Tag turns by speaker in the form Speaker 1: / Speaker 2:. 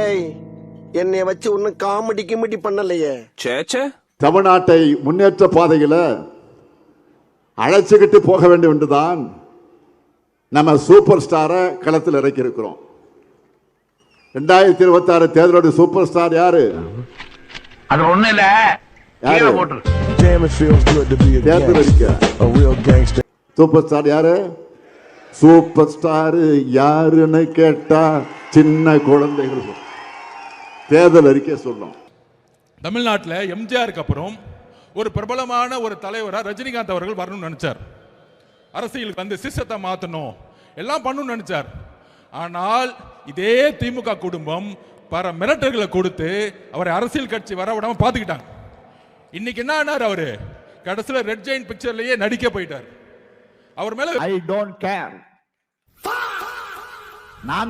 Speaker 1: டேய் என்னைய வச்சு ஒன்னும் காமெடி கிமெடி பண்ணலையே.
Speaker 2: சேச்சே,
Speaker 3: தமிழ்நாட்டை முன்னேற்ற பாதையில அழைச்சுக்கிட்டு போக வேண்டும் என்றுதான் நம்ம சூப்பர் ஸ்டாரை களத்தில் இறக்கி இருக்கிறோம். 2026 தேர்தலோட சூப்பர் ஸ்டார் யாரு?
Speaker 4: அது ஒண்ணு இல்ல,
Speaker 3: யாரு? தேர்தல் அறிக்கை சூப்பர் ஸ்டார் யாரு? சூப்பர் ஸ்டார் யாருன்னு கேட்டா சின்ன குழந்தைகள் தேர்தல் அறிக்கை சொல்லும்.
Speaker 5: தமிழ்நாட்டில் எம்ஜிஆருக்கு அப்புறம் ஒரு பிரபலமான ஒரு தலைவராக ரஜினிகாந்த் அவர்கள் வரணும்னு நினைச்சார். அரசியலுக்கு வந்து சிஸ்டத்தை மாற்றணும் எல்லாம் பண்ணணும்னு நினைச்சார். ஆனால் இதே திமுக குடும்பம் பல மிரட்டல்களை கொடுத்து அவரை அரசியல் கட்சி வர விடாம பார்த்துக்கிட்டாங்க. இன்னைக்கு என்ன ஆனார்? அவரு கடைசியில் ரெட் ஜெயின் பிக்சர்லயே நடிக்க போயிட்டார். அவர் மேல
Speaker 4: ஐ டோன்ட் கேர். நான்